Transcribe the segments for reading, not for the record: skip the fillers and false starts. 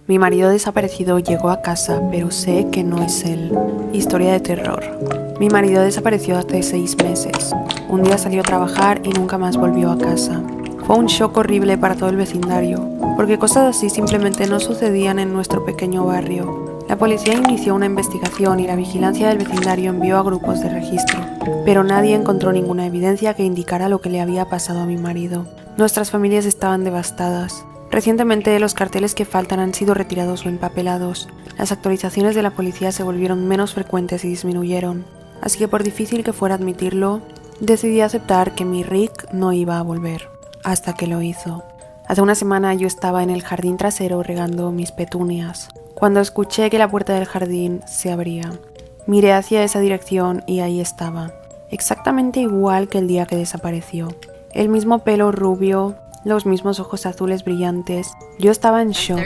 Mi marido desaparecido llegó a casa, pero sé que no es él. Historia de terror. Mi marido desapareció hace 6 meses. Un día salió a trabajar y nunca más volvió a casa. Fue un shock horrible para todo el vecindario, porque cosas así simplemente no sucedían en nuestro pequeño barrio. La policía inició una investigación y la vigilancia del vecindario envió a grupos de registro, pero nadie encontró ninguna evidencia que indicara lo que le había pasado a mi marido. Nuestras familias estaban devastadas. Recientemente los carteles que faltan han sido retirados o empapelados. Las actualizaciones de la policía se volvieron menos frecuentes y disminuyeron. Así que por difícil que fuera admitirlo, decidí aceptar que mi Rick no iba a volver. Hasta que lo hizo. Hace una semana yo estaba en el jardín trasero regando mis petunias, cuando escuché que la puerta del jardín se abría. Miré hacia esa dirección y ahí estaba, exactamente igual que el día que desapareció. El mismo pelo rubio, los mismos ojos azules brillantes. Yo estaba en shock.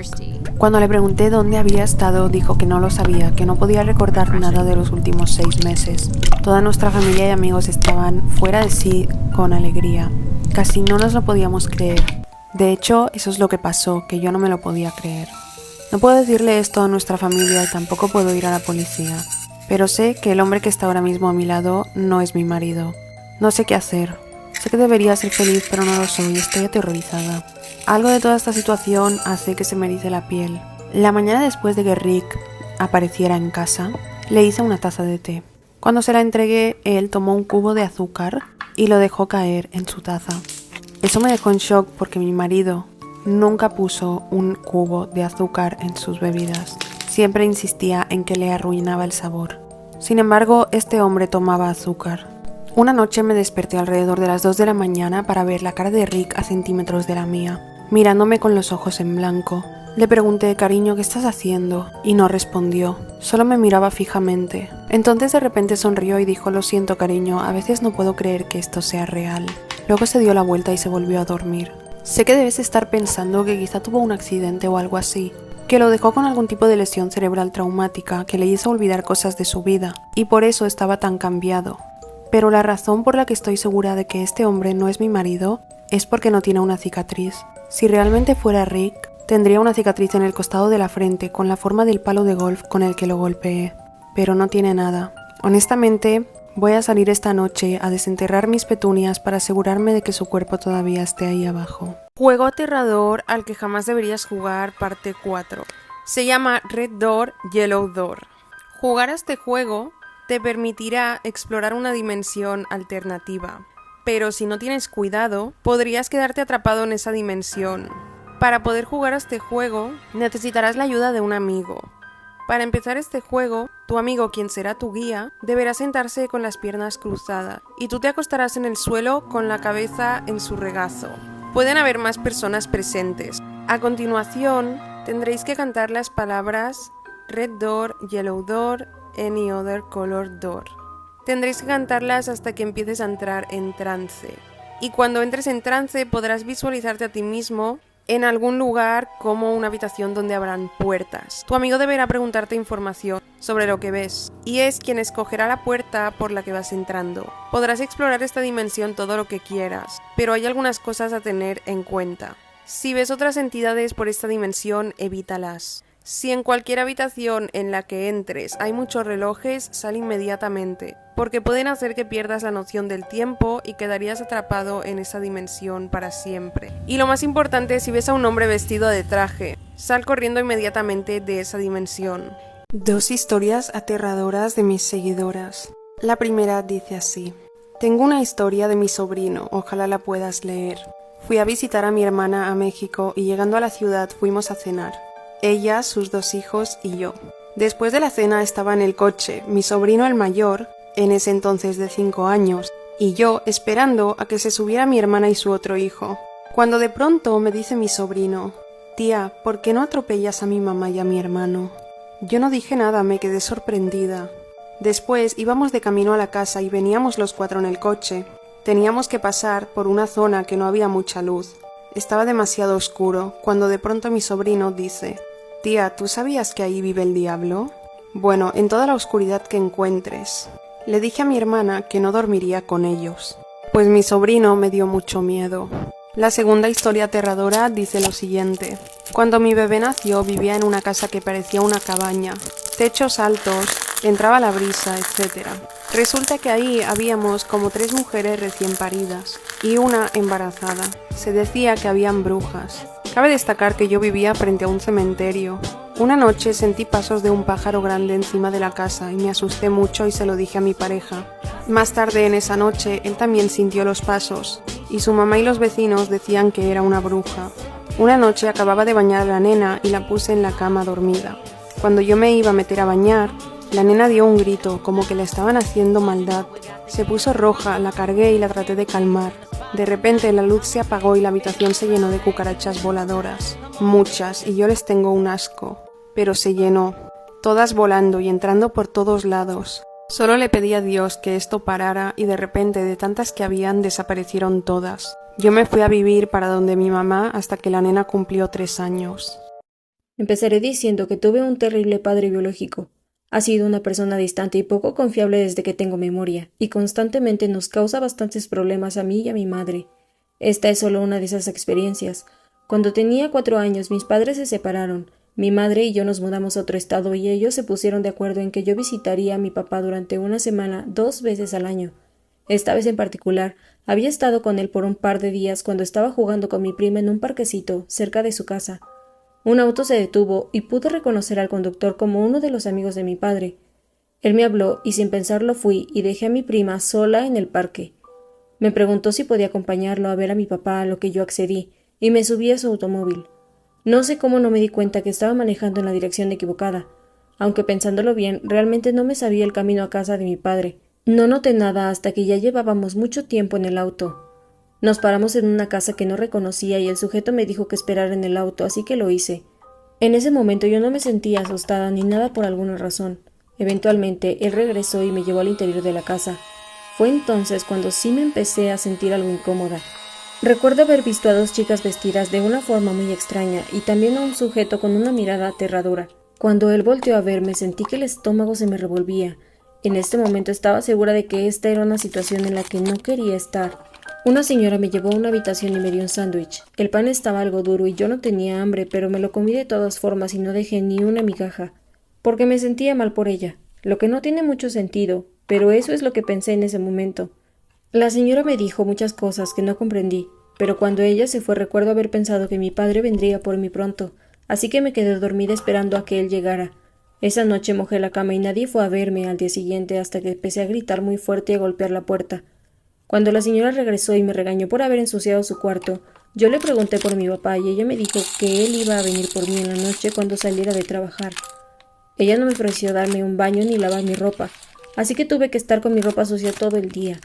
Cuando le pregunté dónde había estado, dijo que no lo sabía, que no podía recordar nada de los últimos 6 meses. Toda nuestra familia y amigos estaban fuera de sí con alegría. Casi no nos lo podíamos creer. De hecho, eso es lo que pasó, que yo no me lo podía creer. No puedo decirle esto a nuestra familia y tampoco puedo ir a la policía. Pero sé que el hombre que está ahora mismo a mi lado no es mi marido. No sé qué hacer. Sé que debería ser feliz, pero no lo soy, estoy aterrorizada. Algo de toda esta situación hace que se me erice la piel. La mañana después de que Rick apareciera en casa, le hice una taza de té. Cuando se la entregué, él tomó un cubo de azúcar y lo dejó caer en su taza. Eso me dejó en shock porque mi marido nunca puso un cubo de azúcar en sus bebidas. Siempre insistía en que le arruinaba el sabor. Sin embargo, este hombre tomaba azúcar. Una noche me desperté alrededor de las 2 de la mañana para ver la cara de Rick a centímetros de la mía, mirándome con los ojos en blanco. Le pregunté, cariño, ¿qué estás haciendo? Y no respondió, solo me miraba fijamente. Entonces de repente sonrió y dijo, lo siento, cariño, a veces no puedo creer que esto sea real. Luego se dio la vuelta y se volvió a dormir. Sé que debes estar pensando que quizá tuvo un accidente o algo así, que lo dejó con algún tipo de lesión cerebral traumática que le hizo olvidar cosas de su vida, y por eso estaba tan cambiado. Pero la razón por la que estoy segura de que este hombre no es mi marido es porque no tiene una cicatriz. Si realmente fuera Rick, tendría una cicatriz en el costado de la frente con la forma del palo de golf con el que lo golpeé. Pero no tiene nada. Honestamente, voy a salir esta noche a desenterrar mis petunias para asegurarme de que su cuerpo todavía esté ahí abajo. Juego aterrador al que jamás deberías jugar, parte 4. Se llama Red Door, Yellow Door. Jugar a este juego te permitirá explorar una dimensión alternativa, pero si no tienes cuidado, podrías quedarte atrapado en esa dimensión. Para poder jugar a este juego, necesitarás la ayuda de un amigo. Para empezar este juego, tu amigo, quien será tu guía, deberá sentarse con las piernas cruzadas, y tú te acostarás en el suelo con la cabeza en su regazo. Pueden haber más personas presentes. A continuación, tendréis que cantar las palabras Red Door, Yellow Door, Any Other Color Door. Tendréis que cantarlas hasta que empieces a entrar en trance. Y cuando entres en trance podrás visualizarte a ti mismo en algún lugar como una habitación donde habrán puertas. Tu amigo deberá preguntarte información sobre lo que ves, y es quien escogerá la puerta por la que vas entrando. Podrás explorar esta dimensión todo lo que quieras, pero hay algunas cosas a tener en cuenta. Si ves otras entidades por esta dimensión, evítalas. Si en cualquier habitación en la que entres hay muchos relojes, sal inmediatamente, porque pueden hacer que pierdas la noción del tiempo y quedarías atrapado en esa dimensión para siempre. Y lo más importante, si ves a un hombre vestido de traje, sal corriendo inmediatamente de esa dimensión. 2 historias aterradoras de mis seguidoras. La primera dice así: tengo una historia de mi sobrino, ojalá la puedas leer. Fui a visitar a mi hermana a México y llegando a la ciudad fuimos a cenar. Ella, sus 2 hijos y yo. Después de la cena estaba en el coche, mi sobrino el mayor, en ese entonces de 5 años, y yo esperando a que se subiera mi hermana y su otro hijo. Cuando de pronto me dice mi sobrino, tía, ¿por qué no atropellas a mi mamá y a mi hermano? Yo no dije nada, me quedé sorprendida. Después íbamos de camino a la casa y veníamos los 4 en el coche. Teníamos que pasar por una zona que no había mucha luz. Estaba demasiado oscuro, cuando de pronto mi sobrino dice, tía, ¿tú sabías que ahí vive el diablo? Bueno, en toda la oscuridad que encuentres. Le dije a mi hermana que no dormiría con ellos, pues mi sobrino me dio mucho miedo. La segunda historia aterradora dice lo siguiente. Cuando mi bebé nació vivía en una casa que parecía una cabaña, techos altos, entraba la brisa, etc. Resulta que ahí habíamos como 3 mujeres recién paridas y una embarazada. Se decía que habían brujas. Cabe destacar que yo vivía frente a un cementerio. Una noche sentí pasos de un pájaro grande encima de la casa y me asusté mucho y se lo dije a mi pareja. Más tarde en esa noche él también sintió los pasos y su mamá y los vecinos decían que era una bruja. Una noche acababa de bañar a la nena y la puse en la cama dormida. Cuando yo me iba a meter a bañar, la nena dio un grito, como que le estaban haciendo maldad. Se puso roja, la cargué y la traté de calmar. De repente la luz se apagó y la habitación se llenó de cucarachas voladoras. Muchas, y yo les tengo un asco. Pero se llenó, todas volando y entrando por todos lados. Solo le pedí a Dios que esto parara y de repente de tantas que habían desaparecieron todas. Yo me fui a vivir para donde mi mamá hasta que la nena cumplió 3 años. Empezaré diciendo que tuve un terrible padre biológico. Ha sido una persona distante y poco confiable desde que tengo memoria, y constantemente nos causa bastantes problemas a mí y a mi madre. Esta es solo una de esas experiencias. Cuando tenía 4 años mis padres se separaron. Mi madre y yo nos mudamos a otro estado y ellos se pusieron de acuerdo en que yo visitaría a mi papá durante una semana 2 veces al año. Esta vez en particular, había estado con él por un par de días cuando estaba jugando con mi prima en un parquecito cerca de su casa. Un auto se detuvo y pude reconocer al conductor como uno de los amigos de mi padre. Él me habló y sin pensarlo fui y dejé a mi prima sola en el parque. Me preguntó si podía acompañarlo a ver a mi papá, a lo que yo accedí, y me subí a su automóvil. No sé cómo no me di cuenta que estaba manejando en la dirección equivocada. Aunque pensándolo bien, realmente no me sabía el camino a casa de mi padre. No noté nada hasta que ya llevábamos mucho tiempo en el auto. Nos paramos en una casa que no reconocía y el sujeto me dijo que esperara en el auto, así que lo hice. En ese momento yo no me sentía asustada ni nada por alguna razón. Eventualmente, él regresó y me llevó al interior de la casa. Fue entonces cuando sí me empecé a sentir algo incómoda. Recuerdo haber visto a 2 chicas vestidas de una forma muy extraña y también a un sujeto con una mirada aterradora. Cuando él volteó a verme sentí que el estómago se me revolvía. En este momento estaba segura de que esta era una situación en la que no quería estar. Una señora me llevó a una habitación y me dio un sándwich. El pan estaba algo duro y yo no tenía hambre, pero me lo comí de todas formas y no dejé ni una migaja, porque me sentía mal por ella, lo que no tiene mucho sentido, pero eso es lo que pensé en ese momento. La señora me dijo muchas cosas que no comprendí, pero cuando ella se fue recuerdo haber pensado que mi padre vendría por mí pronto, así que me quedé dormida esperando a que él llegara. Esa noche mojé la cama y nadie fue a verme al día siguiente hasta que empecé a gritar muy fuerte y a golpear la puerta. Cuando la señora regresó y me regañó por haber ensuciado su cuarto, yo le pregunté por mi papá y ella me dijo que él iba a venir por mí en la noche cuando saliera de trabajar. Ella no me ofreció darme un baño ni lavar mi ropa, así que tuve que estar con mi ropa sucia todo el día.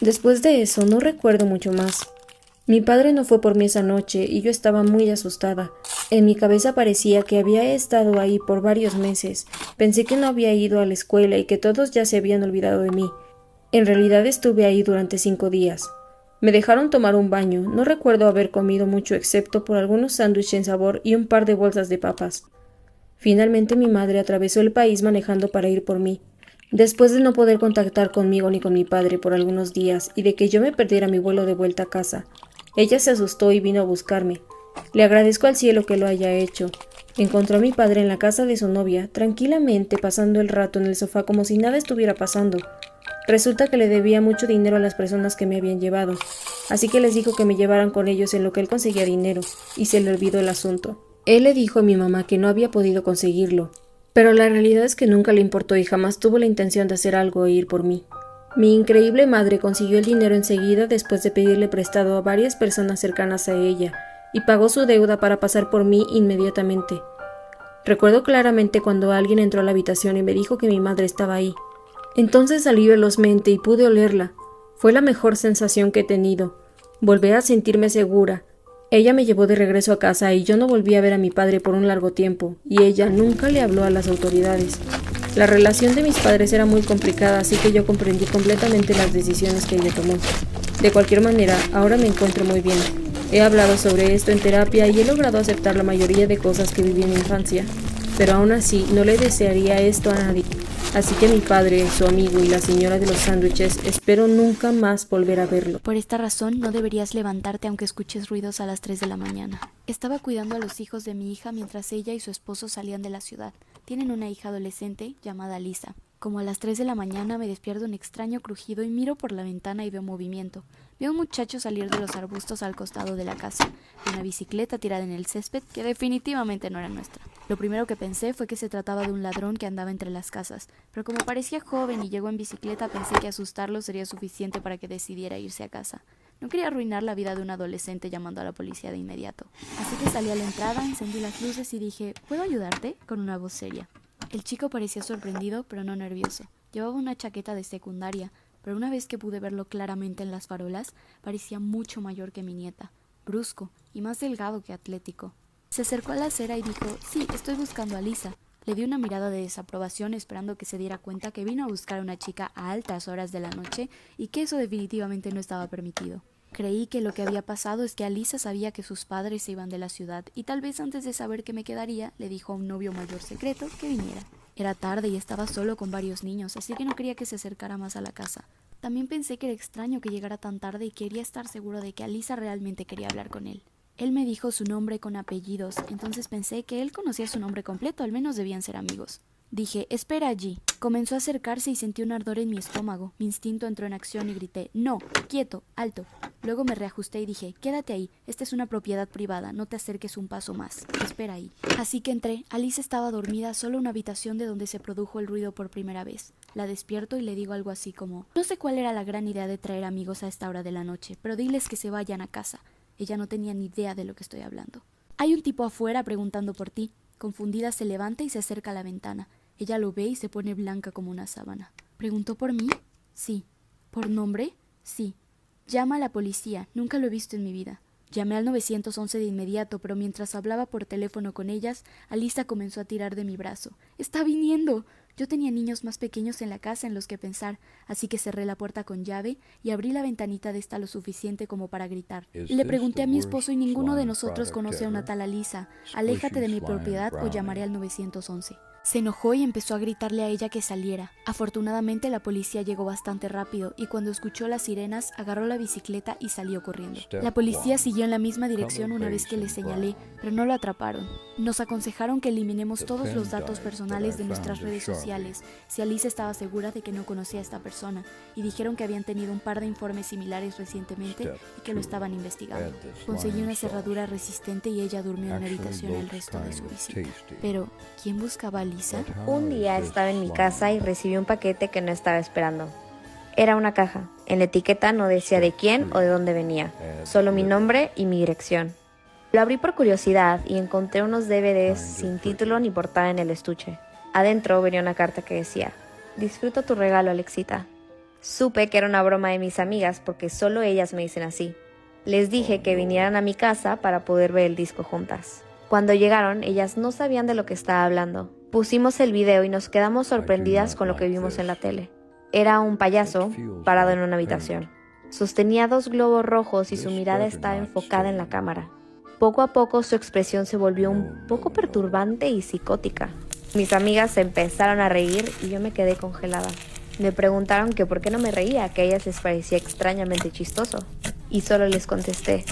Después de eso no recuerdo mucho más. Mi padre no fue por mí esa noche y yo estaba muy asustada. En mi cabeza parecía que había estado ahí por varios meses. Pensé que no había ido a la escuela y que todos ya se habían olvidado de mí. En realidad estuve ahí durante 5 días. Me dejaron tomar un baño. No recuerdo haber comido mucho excepto por algunos sándwiches sin sabor y un par de bolsas de papas. Finalmente mi madre atravesó el país manejando para ir por mí. Después de no poder contactar conmigo ni con mi padre por algunos días y de que yo me perdiera mi vuelo de vuelta a casa, ella se asustó y vino a buscarme. Le agradezco al cielo que lo haya hecho. Encontró a mi padre en la casa de su novia, tranquilamente pasando el rato en el sofá como si nada estuviera pasando. Resulta que le debía mucho dinero a las personas que me habían llevado, así que les dijo que me llevaran con ellos en lo que él conseguía dinero, y se le olvidó el asunto. Él le dijo a mi mamá que no había podido conseguirlo, pero la realidad es que nunca le importó y jamás tuvo la intención de hacer algo e ir por mí. Mi increíble madre consiguió el dinero enseguida después de pedirle prestado a varias personas cercanas a ella, y pagó su deuda para pasar por mí inmediatamente. Recuerdo claramente cuando alguien entró a la habitación y me dijo que mi madre estaba ahí. Entonces salí velozmente y pude olerla. Fue la mejor sensación que he tenido. Volví a sentirme segura. Ella me llevó de regreso a casa y yo no volví a ver a mi padre por un largo tiempo, y ella nunca le habló a las autoridades. La relación de mis padres era muy complicada, así que yo comprendí completamente las decisiones que ella tomó. De cualquier manera, ahora me encuentro muy bien. He hablado sobre esto en terapia y he logrado aceptar la mayoría de cosas que viví en mi infancia, pero aún así no le desearía esto a nadie. Así que mi padre, su amigo y la señora de los sándwiches espero nunca más volver a verlo. Por esta razón no deberías levantarte aunque escuches ruidos a las 3 de la mañana. Estaba cuidando a los hijos de mi hija mientras ella y su esposo salían de la ciudad. Tienen una hija adolescente llamada Lisa. Como a las 3 de la mañana me despierto un extraño crujido y miro por la ventana y veo movimiento. Veo a un muchacho salir de los arbustos al costado de la casa, de una bicicleta tirada en el césped que definitivamente no era nuestra. Lo primero que pensé fue que se trataba de un ladrón que andaba entre las casas, pero como parecía joven y llegó en bicicleta pensé que asustarlo sería suficiente para que decidiera irse a casa. No quería arruinar la vida de un adolescente llamando a la policía de inmediato. Así que salí a la entrada, encendí las luces y dije, ¿puedo ayudarte? Con una voz seria. El chico parecía sorprendido, pero no nervioso. Llevaba una chaqueta de secundaria, pero una vez que pude verlo claramente en las farolas, parecía mucho mayor que mi nieta, brusco y más delgado que atlético. Se acercó a la acera y dijo, sí, estoy buscando a Lisa. Le di una mirada de desaprobación esperando que se diera cuenta que vino a buscar a una chica a altas horas de la noche y que eso definitivamente no estaba permitido. Creí que lo que había pasado es que Alisa sabía que sus padres se iban de la ciudad y tal vez antes de saber que me quedaría, le dijo a un novio mayor secreto que viniera. Era tarde y estaba solo con varios niños, así que no quería que se acercara más a la casa. También pensé que era extraño que llegara tan tarde y quería estar seguro de que Alisa realmente quería hablar con él. Él me dijo su nombre con apellidos, entonces pensé que él conocía su nombre completo, al menos debían ser amigos. Dije, espera allí. Comenzó a acercarse y sentí un ardor en mi estómago. Mi instinto entró en acción y grité, no, quieto, alto. Luego me reajusté y dije, quédate ahí, esta es una propiedad privada, no te acerques un paso más, espera ahí. Así que entré. Alice estaba dormida, solo una habitación de donde se produjo el ruido por primera vez. La despierto y le digo algo así como, no sé cuál era la gran idea de traer amigos a esta hora de la noche, pero diles que se vayan a casa. Ella no tenía ni idea de lo que estoy hablando. Hay un tipo afuera preguntando por ti. Confundida se levanta y se acerca a la ventana. Ella lo ve y se pone blanca como una sábana. ¿Preguntó por mí? Sí. ¿Por nombre? Sí. Llama a la policía. Nunca lo he visto en mi vida. Llamé al 911 de inmediato, pero mientras hablaba por teléfono con ellas, Alisa comenzó a tirar de mi brazo. ¡Está viniendo! Yo tenía niños más pequeños en la casa en los que pensar, así que cerré la puerta con llave y abrí la ventanita de esta lo suficiente como para gritar. Le pregunté a mi esposo y ninguno de nosotros conoce a una tal Alisa. Aléjate de mi propiedad o llamaré al 911. Se enojó y empezó a gritarle a ella que saliera. Afortunadamente la policía llegó bastante rápido y cuando escuchó las sirenas agarró la bicicleta y salió corriendo. La policía siguió en la misma dirección una vez que le señalé, pero no lo atraparon. Nos aconsejaron que eliminemos todos los datos personales de nuestras redes sociales si Alice estaba segura de que no conocía a esta persona y dijeron que habían tenido un par de informes similares recientemente y que lo estaban investigando. Conseguí una cerradura resistente y ella durmió en mi habitación el resto de su visita. Pero, ¿quién buscaba a Lisa? Un día estaba en mi casa y recibí un paquete que no estaba esperando. Era una caja. En la etiqueta no decía de quién o de dónde venía, solo mi nombre y mi dirección. Lo abrí por curiosidad y encontré unos DVDs sin título ni portada en el estuche. Adentro venía una carta que decía, disfruta tu regalo, Alexita. Supe que era una broma de mis amigas porque solo ellas me dicen así. Les dije que vinieran a mi casa para poder ver el disco juntas. Cuando llegaron, ellas no sabían de lo que estaba hablando. Pusimos el video y nos quedamos sorprendidas con lo que vimos en la tele. Era un payaso parado en una habitación. Sostenía 2 globos rojos y su mirada estaba enfocada en la cámara. Poco a poco su expresión se volvió un poco perturbante y psicótica. Mis amigas se empezaron a reír y yo me quedé congelada. Me preguntaron que por qué no me reía, que a ellas les parecía extrañamente chistoso. Y solo les contesté,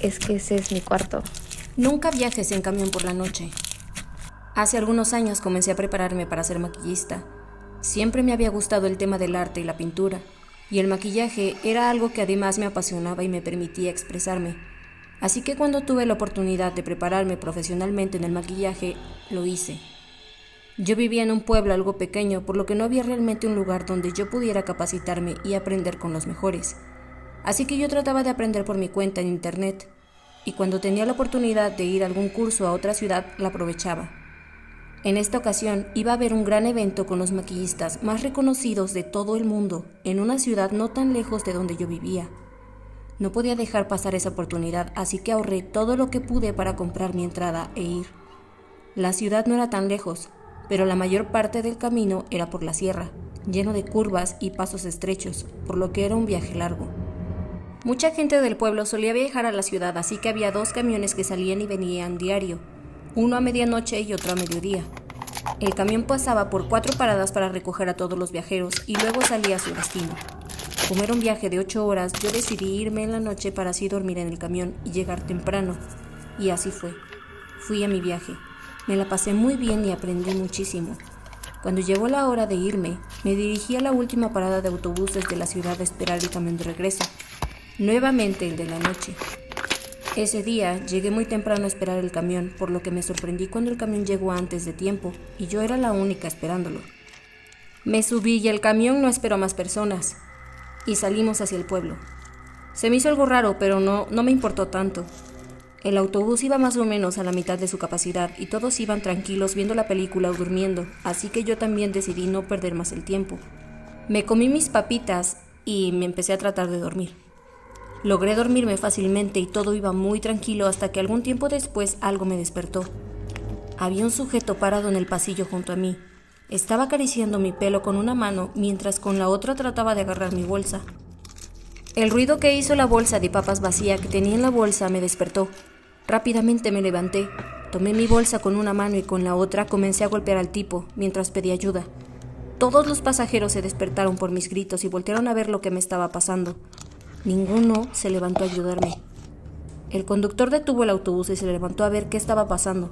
es que ese es mi cuarto. Nunca viajes en camión por la noche. Hace algunos años comencé a prepararme para ser maquillista. Siempre me había gustado el tema del arte y la pintura, y el maquillaje era algo que además me apasionaba y me permitía expresarme. Así que cuando tuve la oportunidad de prepararme profesionalmente en el maquillaje, lo hice. Yo vivía en un pueblo algo pequeño, por lo que no había realmente un lugar donde yo pudiera capacitarme y aprender con los mejores. Así que yo trataba de aprender por mi cuenta en internet, y cuando tenía la oportunidad de ir a algún curso a otra ciudad, la aprovechaba. En esta ocasión iba a haber un gran evento con los maquillistas más reconocidos de todo el mundo, en una ciudad no tan lejos de donde yo vivía. No podía dejar pasar esa oportunidad, así que ahorré todo lo que pude para comprar mi entrada e ir. La ciudad no era tan lejos, pero la mayor parte del camino era por la sierra, lleno de curvas y pasos estrechos, por lo que era un viaje largo. Mucha gente del pueblo solía viajar a la ciudad, así que había 2 camiones que salían y venían diario, uno a medianoche y otro a mediodía. El camión pasaba por 4 paradas para recoger a todos los viajeros y luego salía a su destino. Como era un viaje de 8 horas, yo decidí irme en la noche para así dormir en el camión y llegar temprano. Y así fue. Fui a mi viaje. Me la pasé muy bien y aprendí muchísimo. Cuando llegó la hora de irme, me dirigí a la última parada de autobuses de la ciudad a esperar el camión de regreso. Nuevamente el de la noche. Ese día llegué muy temprano a esperar el camión, por lo que me sorprendí cuando el camión llegó antes de tiempo y yo era la única esperándolo. Me subí y el camión no esperó más personas y salimos hacia el pueblo. Se me hizo algo raro, pero no me importó tanto. El autobús iba más o menos a la mitad de su capacidad y todos iban tranquilos viendo la película o durmiendo, así que yo también decidí no perder más el tiempo. Me comí mis papitas y me empecé a tratar de dormir. Logré dormirme fácilmente y todo iba muy tranquilo hasta que algún tiempo después algo me despertó. Había un sujeto parado en el pasillo junto a mí. Estaba acariciando mi pelo con una mano mientras con la otra trataba de agarrar mi bolsa. El ruido que hizo la bolsa de papas vacía que tenía en la bolsa me despertó. Rápidamente me levanté, tomé mi bolsa con una mano y con la otra comencé a golpear al tipo mientras pedía ayuda. Todos los pasajeros se despertaron por mis gritos y voltearon a ver lo que me estaba pasando. Ninguno se levantó a ayudarme. El conductor detuvo el autobús y se levantó a ver qué estaba pasando.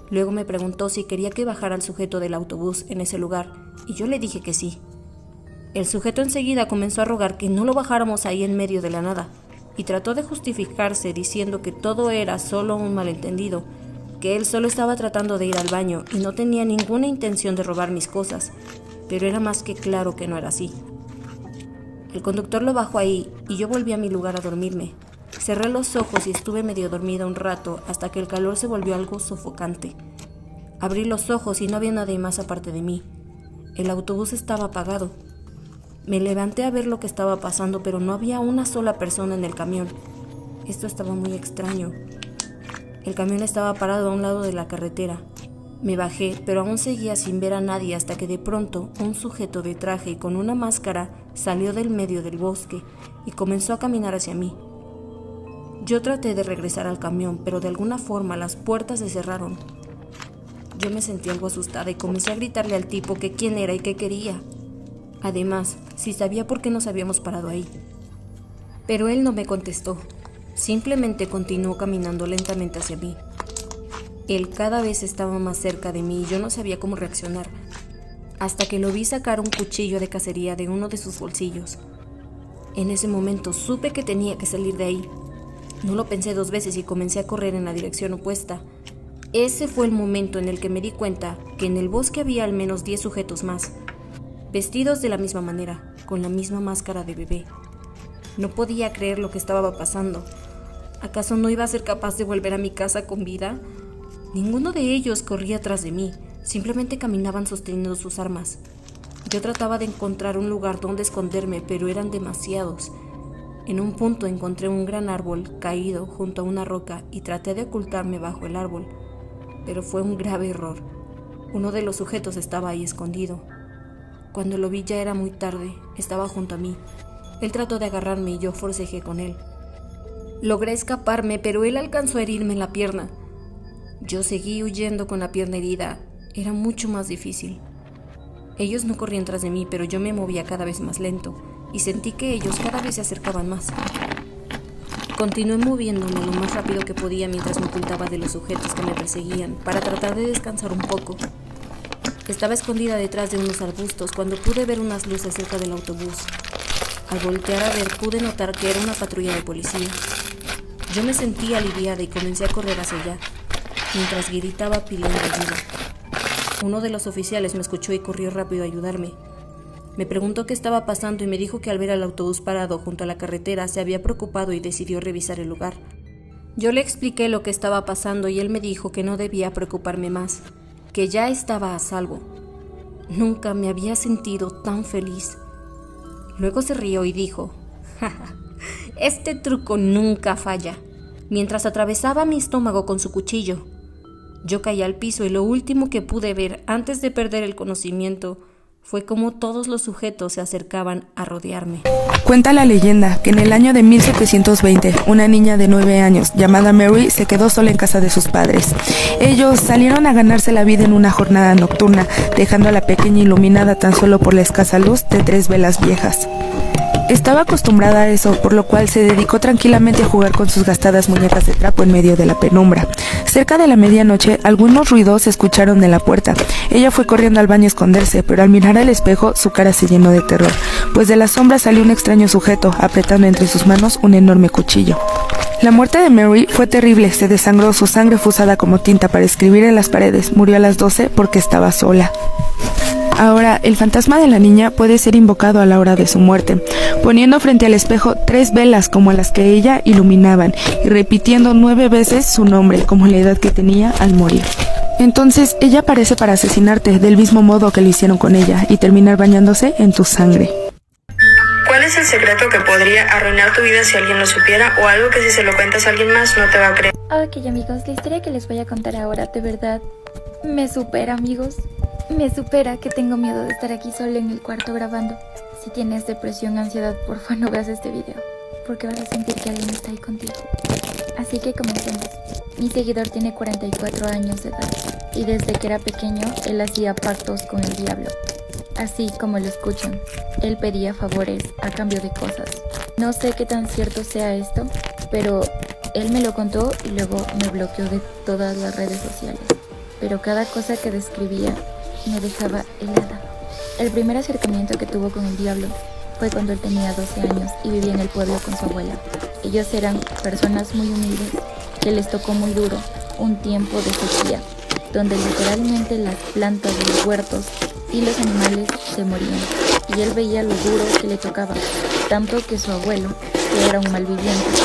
Luego me preguntó si quería que bajara al sujeto del autobús en ese lugar y yo le dije que sí. El sujeto enseguida comenzó a rogar que no lo bajáramos ahí en medio de la nada. Y trató de justificarse diciendo que todo era solo un malentendido, que él solo estaba tratando de ir al baño y no tenía ninguna intención de robar mis cosas, pero era más que claro que no era así. El conductor lo bajó ahí y yo volví a mi lugar a dormirme. Cerré los ojos y estuve medio dormida un rato hasta que el calor se volvió algo sofocante. Abrí los ojos y no había nadie más aparte de mí. El autobús estaba apagado. Me levanté a ver lo que estaba pasando, pero no había una sola persona en el camión. Esto estaba muy extraño. El camión estaba parado a un lado de la carretera. Me bajé, pero aún seguía sin ver a nadie hasta que de pronto un sujeto de traje y con una máscara salió del medio del bosque y comenzó a caminar hacia mí. Yo traté de regresar al camión, pero de alguna forma las puertas se cerraron. Yo me sentí algo asustada y comencé a gritarle al tipo que quién era y qué quería. Además, si sabía por qué nos habíamos parado ahí. Pero él no me contestó. Simplemente continuó caminando lentamente hacia mí. Él cada vez estaba más cerca de mí y yo no sabía cómo reaccionar, hasta que lo vi sacar un cuchillo de cacería de uno de sus bolsillos. En ese momento supe que tenía que salir de ahí. No lo pensé 2 veces y comencé a correr en la dirección opuesta. Ese fue el momento en el que me di cuenta que en el bosque había al menos 10 sujetos más, vestidos de la misma manera, con la misma máscara de bebé. No podía creer lo que estaba pasando. ¿Acaso no iba a ser capaz de volver a mi casa con vida? Ninguno de ellos corría tras de mí, simplemente caminaban sosteniendo sus armas. Yo trataba de encontrar un lugar donde esconderme, pero eran demasiados. En un punto encontré un gran árbol caído junto a una roca y traté de ocultarme bajo el árbol, pero fue un grave error. Uno de los sujetos estaba ahí escondido. Cuando lo vi ya era muy tarde, estaba junto a mí. Él trató de agarrarme y yo forcejé con él. Logré escaparme, pero él alcanzó a herirme en la pierna. Yo seguí huyendo con la pierna herida. Era mucho más difícil. Ellos no corrían tras de mí, pero yo me movía cada vez más lento y sentí que ellos cada vez se acercaban más. Continué moviéndome lo más rápido que podía mientras me ocultaba de los sujetos que me perseguían para tratar de descansar un poco. Estaba escondida detrás de unos arbustos cuando pude ver unas luces cerca del autobús. Al voltear a ver pude notar que era una patrulla de policía. Yo me sentí aliviada y comencé a correr hacia allá, mientras gritaba pidiendo ayuda. Uno de los oficiales me escuchó y corrió rápido a ayudarme. Me preguntó qué estaba pasando y me dijo que al ver al autobús parado junto a la carretera se había preocupado y decidió revisar el lugar. Yo le expliqué lo que estaba pasando y él me dijo que no debía preocuparme más, que ya estaba a salvo. Nunca me había sentido tan feliz. Luego se rió y dijo: «Jaja, este truco nunca falla», mientras atravesaba mi estómago con su cuchillo. Yo caí al piso y lo último que pude ver antes de perder el conocimiento Fue como todos los sujetos se acercaban a rodearme. Cuenta la leyenda que en el año de 1720, una niña de 9 años llamada Mary se quedó sola en casa de sus padres. Ellos salieron a ganarse la vida en una jornada nocturna, dejando a la pequeña iluminada tan solo por la escasa luz de 3 velas viejas. Estaba acostumbrada a eso, por lo cual se dedicó tranquilamente a jugar con sus gastadas muñecas de trapo en medio de la penumbra. Cerca de la medianoche, algunos ruidos se escucharon en la puerta. Ella fue corriendo al baño a esconderse, pero al mirar al espejo, su cara se llenó de terror, pues de la sombra salió un extraño sujeto, apretando entre sus manos un enorme cuchillo. La muerte de Mary fue terrible, se desangró, su sangre fue usada como tinta para escribir en las paredes, murió a las 12 porque estaba sola. Ahora, el fantasma de la niña puede ser invocado a la hora de su muerte, poniendo frente al espejo 3 velas como las que ella iluminaban y repitiendo 9 veces su nombre como la edad que tenía al morir. Entonces, ella aparece para asesinarte del mismo modo que lo hicieron con ella y terminar bañándose en tu sangre. ¿Cuál es el secreto que podría arruinar tu vida si alguien lo supiera o algo que si se lo cuentas a alguien más no te va a creer? Ok amigos, la historia que les voy a contar ahora de verdad me supera amigos. Me supera que tengo miedo de estar aquí sola en el cuarto grabando. Si tienes depresión, ansiedad, porfa no veas este video, porque vas a sentir que alguien está ahí contigo. Así que comencemos. Mi seguidor tiene 44 años de edad y desde que era pequeño él hacía pactos con el diablo. Así como lo escuchan, él pedía favores a cambio de cosas. No sé qué tan cierto sea esto, pero él me lo contó y luego me bloqueó de todas las redes sociales. Pero cada cosa que describía me dejaba helada. El primer acercamiento que tuvo con el diablo fue cuando él tenía 12 años y vivía en el pueblo con su abuela. Ellos eran personas muy humildes, que les tocó muy duro un tiempo de sequía, donde literalmente las plantas de los huertos y los animales se morían. Y él veía lo duro que le tocaba, tanto que su abuelo, que era un malviviente,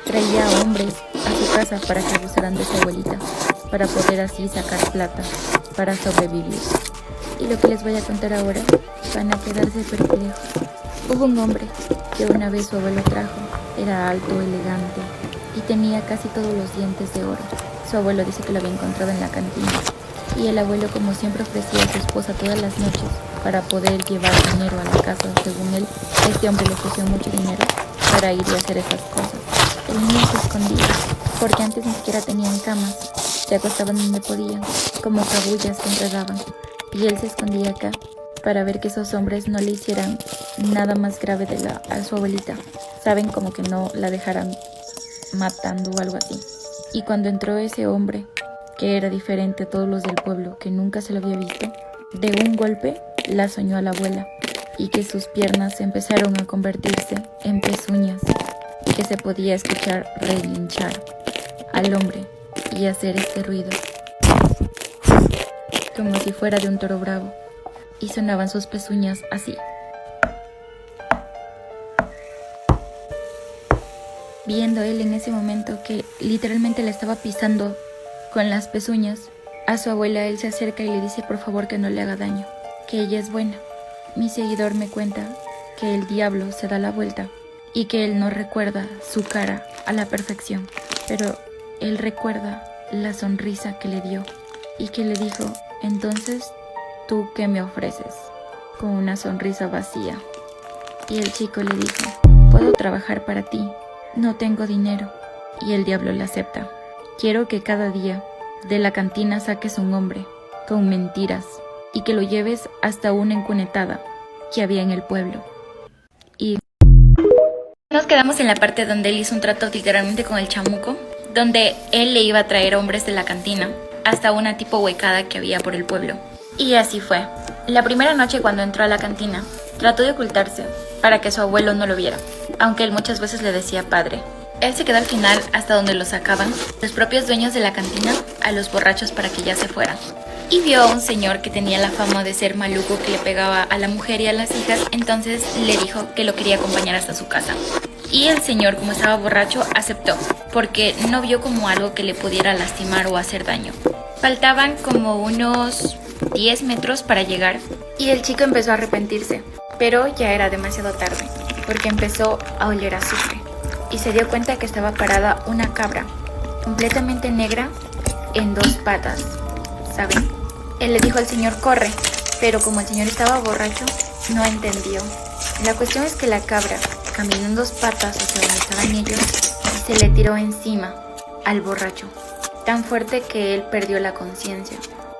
traía a hombres a su casa para que abusaran de su abuelita, para poder así sacar plata, para sobrevivir. Y lo que les voy a contar ahora van a quedarse perplejos. Hubo un hombre que una vez su abuelo trajo, era alto, elegante y tenía casi todos los dientes de oro. Su abuelo dice que lo había encontrado en la cantina y el abuelo, como siempre, ofrecía a su esposa todas las noches para poder llevar dinero a la casa. Según él, este hombre le ofreció mucho dinero para ir y hacer esas cosas. El niño se escondía porque antes ni siquiera tenían camas, se acostaban donde podían, como cabullas que enredaban. Y él se escondía acá para ver que esos hombres no le hicieran nada más grave a su abuelita. Saben, como que no la dejaran matando o algo así. Y cuando entró ese hombre, que era diferente a todos los del pueblo, que nunca se lo había visto, de un golpe la soñó a la abuela y que sus piernas empezaron a convertirse en pezuñas y que se podía escuchar relinchar al hombre y hacer este ruido como si fuera de un toro bravo, y sonaban sus pezuñas así. Viendo él en ese momento que literalmente le estaba pisando con las pezuñas, a su abuela él se acerca y le dice por favor que no le haga daño, que ella es buena. Mi seguidor me cuenta que el diablo se da la vuelta y que él no recuerda su cara a la perfección, pero él recuerda la sonrisa que le dio y que le dijo: entonces, ¿tú qué me ofreces? Con una sonrisa vacía. Y el chico le dijo: puedo trabajar para ti, no tengo dinero. Y el diablo le acepta: quiero que cada día de la cantina saques un hombre con mentiras y que lo lleves hasta una encunetada que había en el pueblo. Y nos quedamos en la parte donde él hizo un trato literalmente con el chamuco, donde él le iba a traer hombres de la cantina hasta una tipo huecada que había por el pueblo. Y así fue. La primera noche, cuando entró a la cantina, trató de ocultarse para que su abuelo no lo viera, aunque él muchas veces le decía padre. Él se quedó al final hasta donde lo sacaban los propios dueños de la cantina a los borrachos para que ya se fueran. Y vio a un señor que tenía la fama de ser maluco, que le pegaba a la mujer y a las hijas, entonces le dijo que lo quería acompañar hasta su casa. Y el señor, como estaba borracho, aceptó, porque no vio como algo que le pudiera lastimar o hacer daño. Faltaban como unos 10 metros para llegar y el chico empezó a arrepentirse, pero ya era demasiado tarde, porque empezó a oler azufre y se dio cuenta que estaba parada una cabra, completamente negra, en 2 patas, ¿saben? Él le dijo al señor: corre, pero como el señor estaba borracho, no entendió. La cuestión es que la cabra caminó en 2 patas hacia donde estaban ellos y se le tiró encima al borracho, tan fuerte que él perdió la conciencia.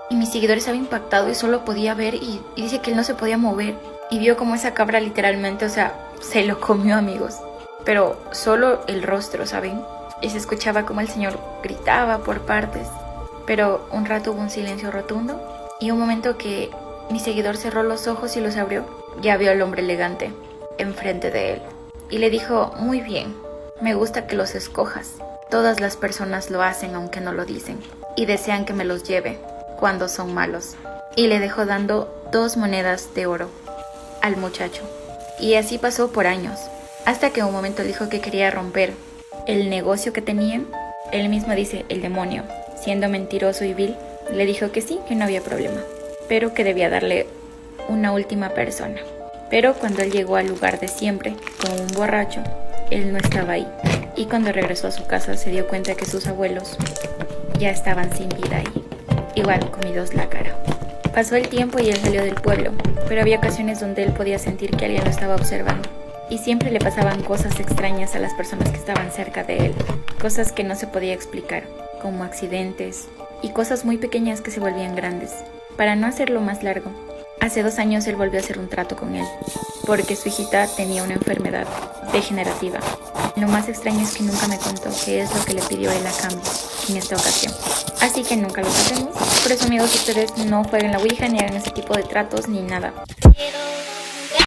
Y mi seguidor estaba impactado y solo podía ver y dice que él no se podía mover. Y vio como esa cabra literalmente, se lo comió, amigos. Pero solo el rostro, ¿saben? Y se escuchaba como el señor gritaba por partes. Pero un rato hubo un silencio rotundo y un momento que mi seguidor cerró los ojos y los abrió, ya vio al hombre elegante enfrente de él. Y le dijo: muy bien, me gusta que los escojas. Todas las personas lo hacen aunque no lo dicen. Y desean que me los lleve cuando son malos. Y le dejó dando 2 monedas de oro al muchacho. Y así pasó por años, hasta que un momento dijo que quería romper el negocio que tenían. Él mismo dice, el demonio, siendo mentiroso y vil, le dijo que sí, que no había problema, pero que debía darle una última persona. Pero cuando él llegó al lugar de siempre, con un borracho, él no estaba ahí. Y cuando regresó a su casa se dio cuenta que sus abuelos ya estaban sin vida ahí, igual comidos la cara. Pasó el tiempo y él salió del pueblo, pero había ocasiones donde él podía sentir que alguien lo estaba observando. Y siempre le pasaban cosas extrañas a las personas que estaban cerca de él, cosas que no se podía explicar, como accidentes y cosas muy pequeñas que se volvían grandes. Para no hacerlo más largo, hace 2 años él volvió a hacer un trato con él, porque su hijita tenía una enfermedad degenerativa. Lo más extraño es que nunca me contó qué es lo que le pidió él a cambio en esta ocasión. Así que nunca lo sabremos. Por eso, amigos, ustedes no jueguen la Ouija ni hagan ese tipo de tratos ni nada. Quiero